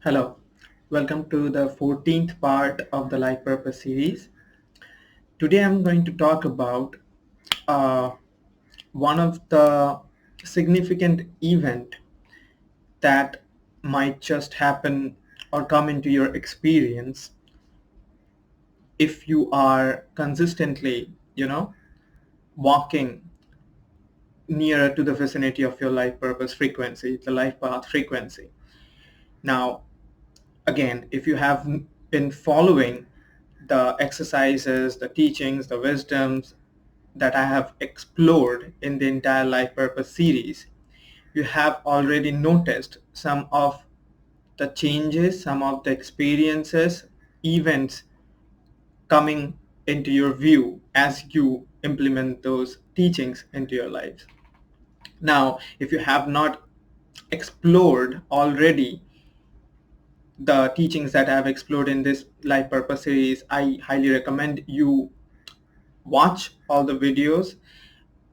Hello, welcome to the 14th part of the Life Purpose series. Today I'm going to talk about uh, one of the significant event that might just happen or come into your experience if you are consistently, walking nearer to the vicinity of your life purpose frequency, the life path frequency. Now, again, if you have been following the exercises, the teachings, the wisdoms that I have explored in the entire Life Purpose series, you have already noticed some of the changes, some of the experiences, events coming into your view as you implement those teachings into your lives. Now, if you have not explored already the teachings that I have explored in this Life Purpose series, I highly recommend you watch all the videos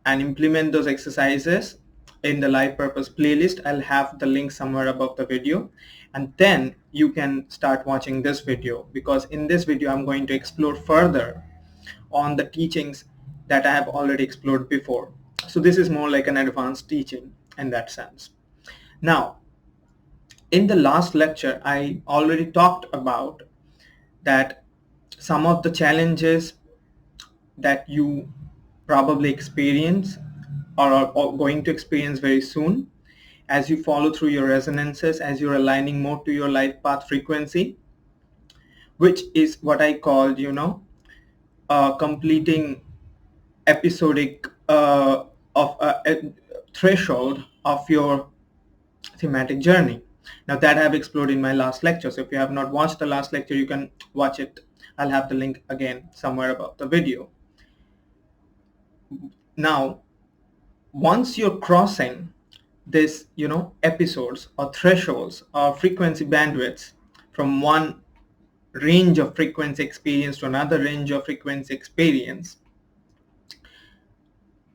and implement those exercises in the Life Purpose playlist. I'll have the link somewhere above the video, and then you can start watching this video, because in this video I'm going to explore further on the teachings that I have already explored before. So this is more like an advanced teaching in that sense. Now, in the last lecture I already talked about that some of the challenges that you probably experience or are going to experience very soon as you follow through your resonances, as you're aligning more to your life path frequency, which is what I called, completing episodic of a threshold of your thematic journey. Now that I've explored in my last lecture. So if you have not watched the last lecture, you can watch it. I'll have the link again somewhere above the video. Now, once you're crossing this, episodes or thresholds or frequency bandwidths from one range of frequency experience to another range of frequency experience,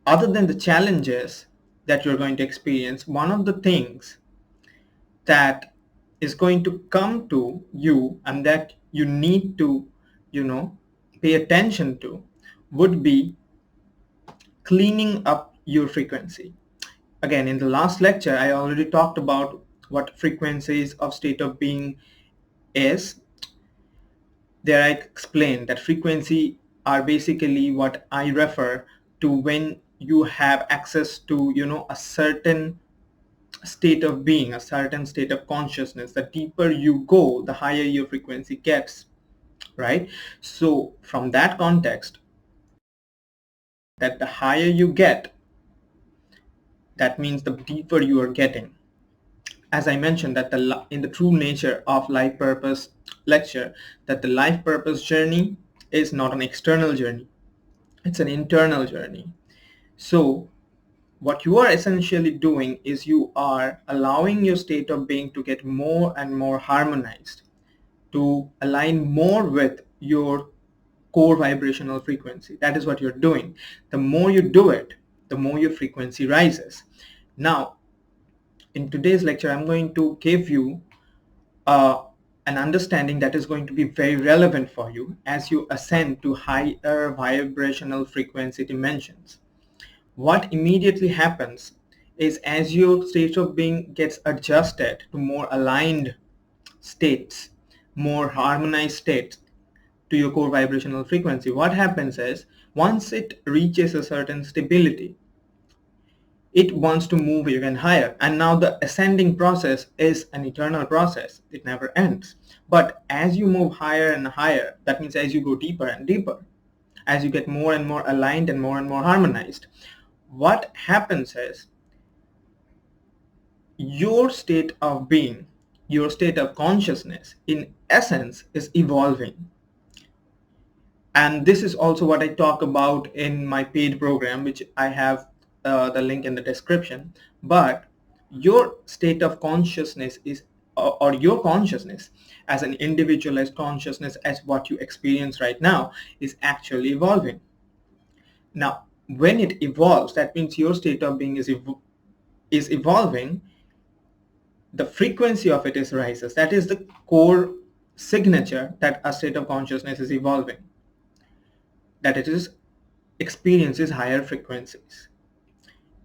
other than the challenges that you're going to experience, one of the things that is going to come to you and that you need to, pay attention to would be cleaning up your frequency. Again, in the last lecture, I already talked about what frequencies of state of being is. There I explained that frequency are basically what I refer to when you have access to, a certain state of being, a certain state of consciousness. The deeper you go, the higher your frequency gets, right? So from that context, that the higher you get, that means the deeper you are getting. As I mentioned, that in the true nature of life purpose lecture, that the life purpose journey is not an external journey, it's an internal journey. So what you are essentially doing is you are allowing your state of being to get more and more harmonized, to align more with your core vibrational frequency. That is what you're doing. The more you do it, the more your frequency rises. Now, in today's lecture, I'm going to give you an understanding that is going to be very relevant for you as you ascend to higher vibrational frequency dimensions. What immediately happens is as your state of being gets adjusted to more aligned states, more harmonized states to your core vibrational frequency, what happens is once it reaches a certain stability, it wants to move even higher. And now the ascending process is an eternal process. It never ends. But as you move higher and higher, that means as you go deeper and deeper, as you get more and more aligned and more harmonized, what happens is your state of being, your state of consciousness, in essence, is evolving. And this is also what I talk about in my paid program, which I have the link in the description. But your state of consciousness is, or your consciousness as an individualized consciousness, as what you experience right now, is actually evolving. Now, when it evolves, that means your state of being is evolving. the frequency of it is rises. That is the core signature that a state of consciousness is evolving, that it is experiences higher frequencies.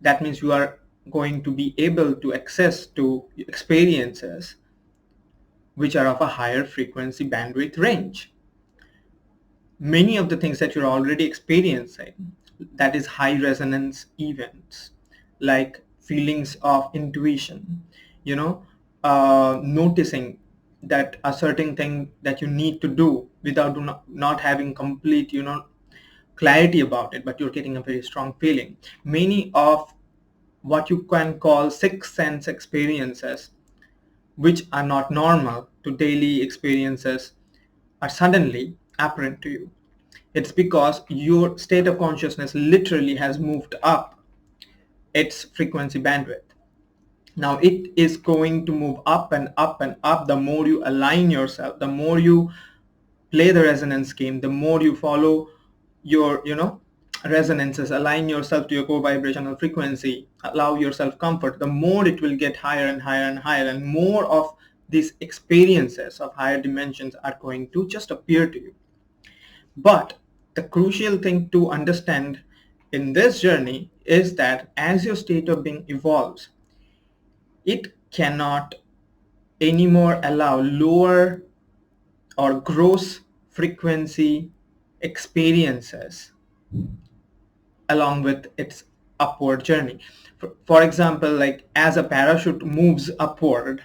That means you are going to be able to access to experiences which are of a higher frequency bandwidth range. Many of the things that you're already experiencing, that is high resonance events, like feelings of intuition, noticing that a certain thing that you need to do without not having complete, clarity about it, but you're getting a very strong feeling. Many of what you can call sixth sense experiences, which are not normal to daily experiences, are suddenly apparent to you. It's because your state of consciousness literally has moved up its frequency bandwidth. Now it is going to move up and up and up. The more you align yourself, the more you play the resonance game, the more you follow your, resonances, align yourself to your core vibrational frequency, allow yourself comfort, the more it will get higher and higher and higher, and more of these experiences of higher dimensions are going to just appear to you. But the crucial thing to understand in this journey is that as your state of being evolves, it cannot anymore allow lower or gross frequency experiences along with its upward journey. For example, like as a parachute moves upward,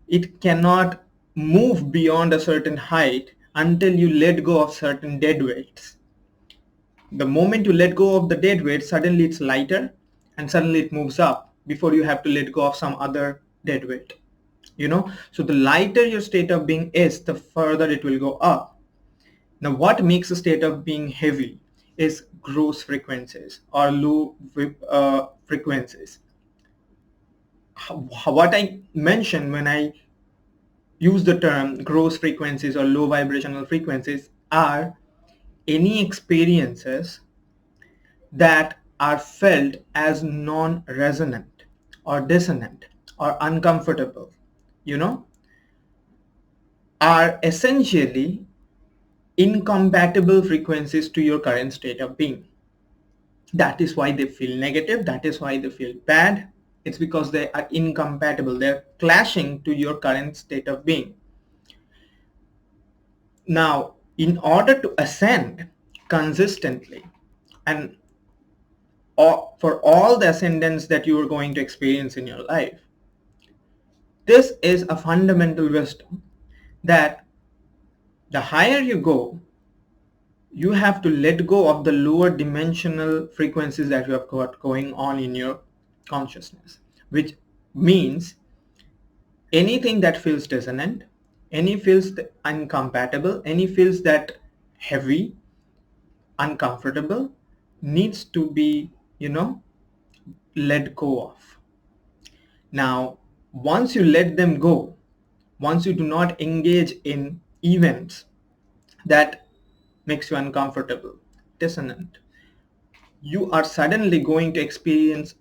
it cannot move beyond a certain height until you let go of certain dead weights. The moment you let go of the dead weight, suddenly it's lighter and suddenly it moves up before you have to let go of some other dead weight. So the lighter your state of being is, the further it will go up. Now what makes a state of being heavy is gross frequencies or low frequencies. What I mentioned when I use the term gross frequencies or low vibrational frequencies are any experiences that are felt as non-resonant or dissonant or uncomfortable, are essentially incompatible frequencies to your current state of being. That is why they feel negative. That is why they feel bad. It's because they are incompatible. They're clashing to your current state of being. Now, in order to ascend consistently and for all the ascendance that you are going to experience in your life, this is a fundamental wisdom that the higher you go, you have to let go of the lower dimensional frequencies that you have got going on in your consciousness, which means anything that feels dissonant, any feels incompatible, any feels that heavy, uncomfortable, needs to be, let go of. Now, once you let them go, once you do not engage in events that makes you uncomfortable, dissonant, you are suddenly going to experience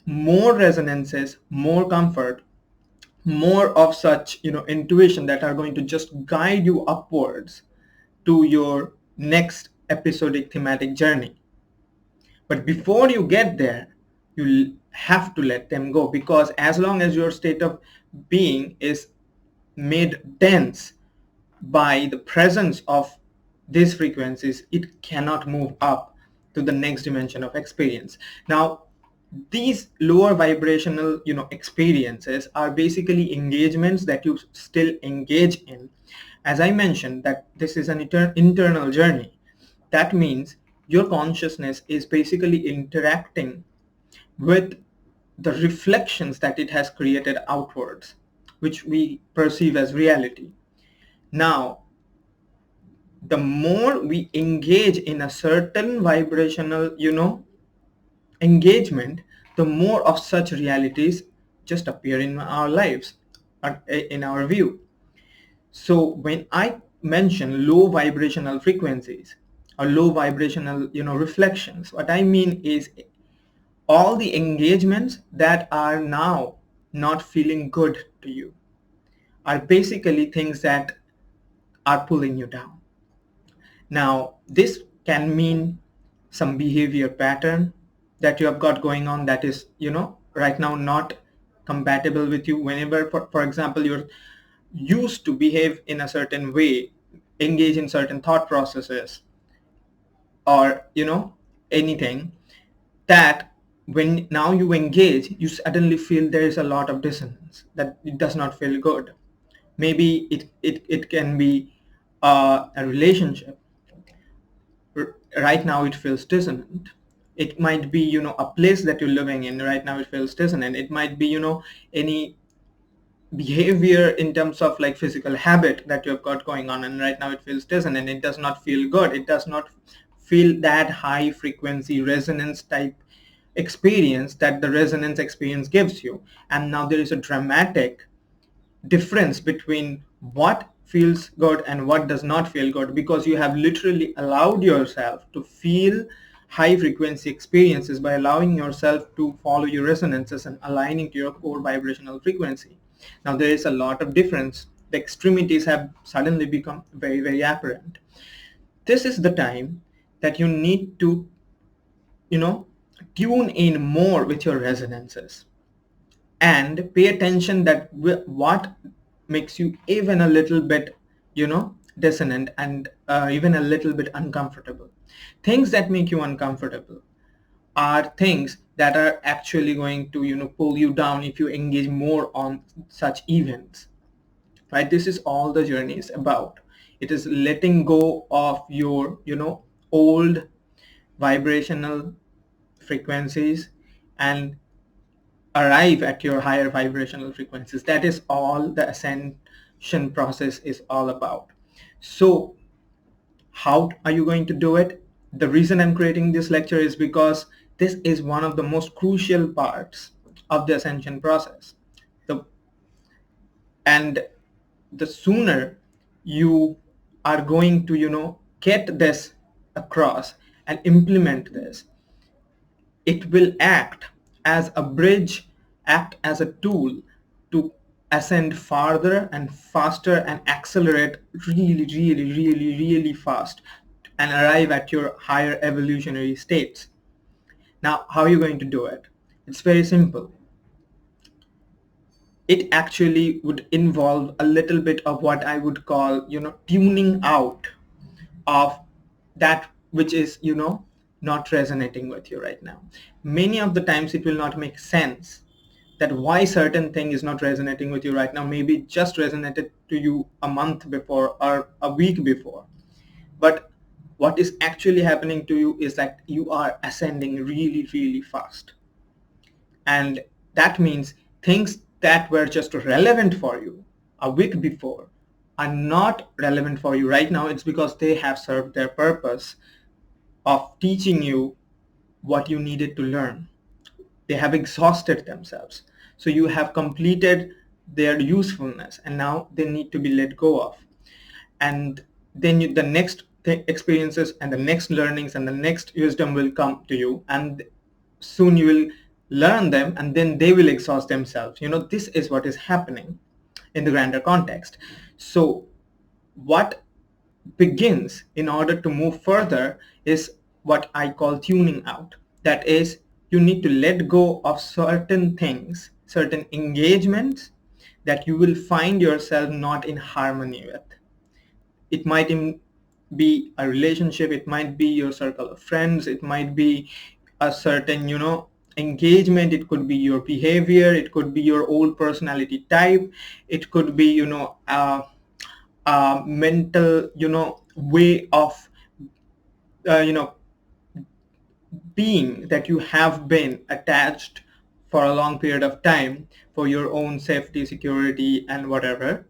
more resonances, more comfort, more of such, intuition that are going to just guide you upwards to your next episodic thematic journey. But before you get there, you have to let them go, because as long as your state of being is made dense by the presence of these frequencies, it cannot move up to the next dimension of experience. Now, these lower vibrational, experiences are basically engagements that you still engage in. As I mentioned, that this is an internal journey. That means your consciousness is basically interacting with the reflections that it has created outwards, which we perceive as reality. Now, the more we engage in a certain vibrational, engagement, the more of such realities just appear in our lives, in our view. So when I mention low vibrational frequencies or low vibrational, reflections, what I mean is all the engagements that are now not feeling good to you are basically things that are pulling you down. Now, this can mean some behavior pattern that you have got going on that is, right now not compatible with you. Whenever, for example, you're used to behave in a certain way, engage in certain thought processes, or, anything that when now you engage, you suddenly feel there is a lot of dissonance, that it does not feel good. Maybe it can be a relationship. Right now it feels dissonant. It might be, a place that you're living in. Right now it feels dissonant. It might be, any behavior in terms of like physical habit that you've got going on, and right now it feels dissonant. It does not feel good. It does not feel that high frequency resonance type experience that the resonance experience gives you. And now there is a dramatic difference between what feels good and what does not feel good, because you have literally allowed yourself to feel high frequency experiences by allowing yourself to follow your resonances and aligning to your core vibrational frequency. Now there is a lot of difference. The extremities have suddenly become very, very apparent. This is the time that you need to, tune in more with your resonances and pay attention that what makes you even a little bit, dissonant and even a little bit uncomfortable. Things that make you uncomfortable are things that are actually going to, pull you down if you engage more on such events, right? This is all the journey is about. It is letting go of your, old vibrational frequencies and arrive at your higher vibrational frequencies. That is all the ascension process is all about. So how are you going to do it? The reason I'm creating this lecture is because this is one of the most crucial parts of the ascension process. And the sooner you are going to, get this across and implement this, it will act as a bridge, act as a tool to ascend farther and faster and accelerate really, really, really, really fast and arrive at your higher evolutionary states. Now, how are you going to do it? It's very simple. It actually would involve a little bit of what I would call, tuning out of that which is, not resonating with you right now. Many of the times it will not make sense that why certain thing is not resonating with you right now. Maybe it just resonated to you a month before or a week before. But what is actually happening to you is that you are ascending really, really fast. And that means things that were just relevant for you a week before are not relevant for you right now. It's because they have served their purpose of teaching you what you needed to learn. They have exhausted themselves. So you have completed their usefulness and now they need to be let go of. And then the next experiences and the next learnings and the next wisdom will come to you, and soon you will learn them and then they will exhaust themselves. This is what is happening in the grander context. So what begins in order to move further is what I call tuning out. That is, you need to let go of certain things, certain engagements that you will find yourself not in harmony with. It might be a relationship, it might be your circle of friends, it might be a certain, engagement, it could be your behavior, it could be your old personality type, it could be, a mental, way of, being that you have been attached for a long period of time for your own safety, security, and whatever.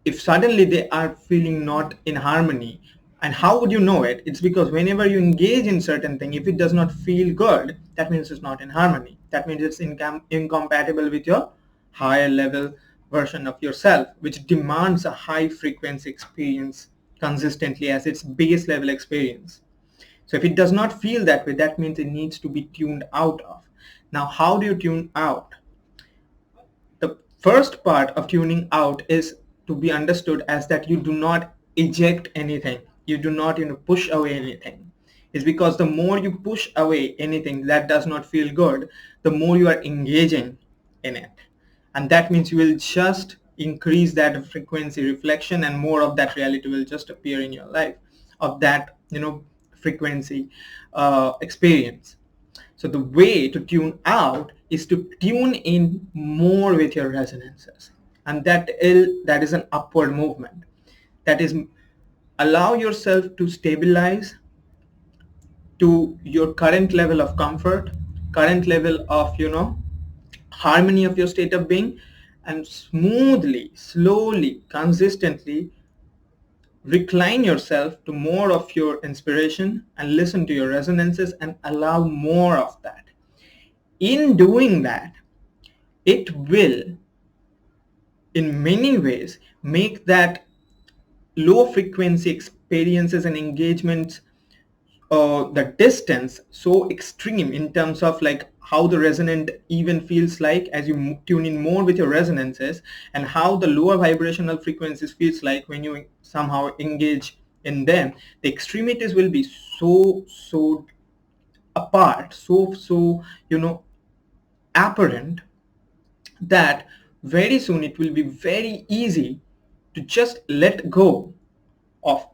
If suddenly they are feeling not in harmony, and how would you know it? It's because whenever you engage in certain thing, if it does not feel good, that means it's not in harmony. That means it's incompatible with your higher level version of yourself, which demands a high frequency experience consistently as its base level experience. So if it does not feel that way, that means it needs to be tuned out of. Now, how do you tune out? first part of tuning out is to be understood as that you do not eject anything. You do not, push away anything. It's because the more you push away anything that does not feel good, the more you are engaging in it. And that means you will just increase that frequency reflection, and more of that reality will just appear in your life of that, frequency experience. So the way to tune out is to tune in more with your resonances. And that is an upward movement. That is, allow yourself to stabilize to your current level of comfort, current level of, harmony of your state of being, and smoothly, slowly, consistently recline yourself to more of your inspiration and listen to your resonances and allow more of that. In doing that, it will, in many ways, make that low frequency experiences and engagements, the distance so extreme in terms of like how the resonant even feels like as you tune in more with your resonances, and how the lower vibrational frequencies feels like when you somehow engage in them. The extremities will be so apart, so apparent, that very soon it will be very easy to just let go of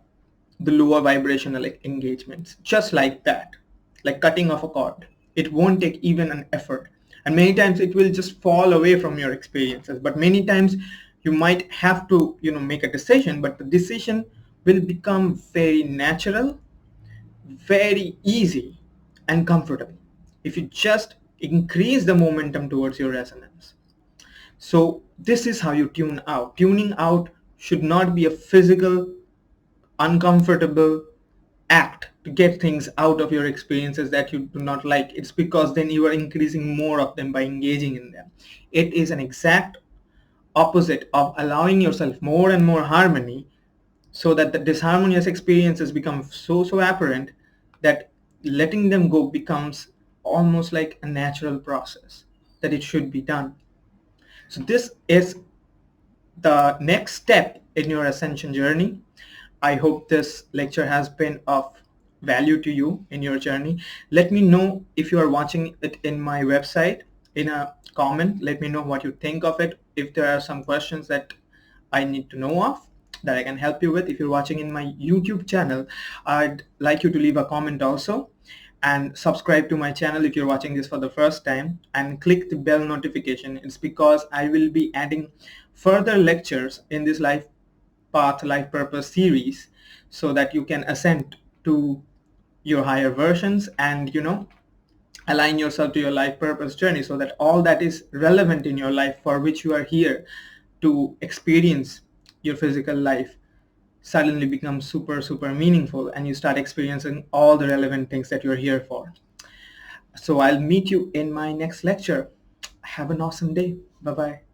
the lower vibrational engagements, just like that, like cutting off a cord. It won't take even an effort, and many times it will just fall away from your experiences. But many times you might have to make a decision, but the decision will become very natural, very easy, and comfortable if you just increase the momentum towards your resonance. So this is how you tune out. Tuning out should not be a physical, uncomfortable act to get things out of your experiences that you do not like. It's because then you are increasing more of them by engaging in them. It is an exact opposite of allowing yourself more and more harmony, so that the disharmonious experiences become so apparent that letting them go becomes almost like a natural process that it should be done. So this is the next step in your ascension journey. I hope this lecture has been of value to you in your journey. Let me know if you are watching it in my website in a comment. Let me know what you think of it. If there are some questions that I need to know of that I can help you with. If you're watching in my YouTube channel, I'd like you to leave a comment also, and subscribe to my channel if you're watching this for the first time, and click the bell notification. It's because I will be adding further lectures in this life path, life purpose series, so that you can ascend to your higher versions and align yourself to your life purpose journey, so that all that is relevant in your life for which you are here to experience your physical life suddenly becomes super meaningful, and you start experiencing all the relevant things that you're here for. So I'll meet you in my next lecture. Have an awesome day. Bye bye.